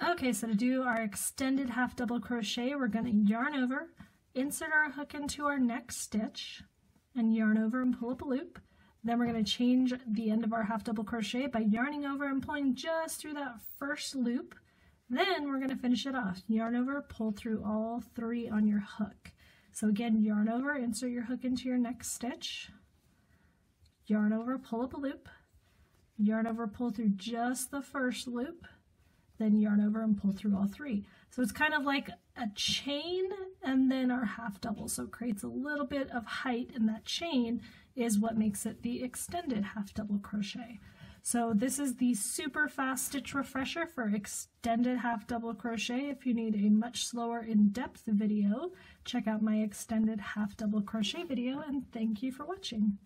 Okay, so to do our extended half double crochet, we're going to yarn over, insert our hook into our next stitch, and yarn over and pull up a loop. Then we're going to change the end of our half double crochet by yarning over and pulling just through that first loop. Then we're going to finish it off. Yarn over, pull through all 3 on your hook. So again, yarn over, insert your hook into your next stitch, yarn over, pull up a loop, yarn over, pull through just the first loop, then yarn over and pull through all 3. So it's kind of like a chain and then our half double. So it creates a little bit of height, and that chain is what makes it the extended half double crochet. So this is the super fast stitch refresher for extended half double crochet. If you need a much slower in-depth video, check out my extended half double crochet video, and thank you for watching.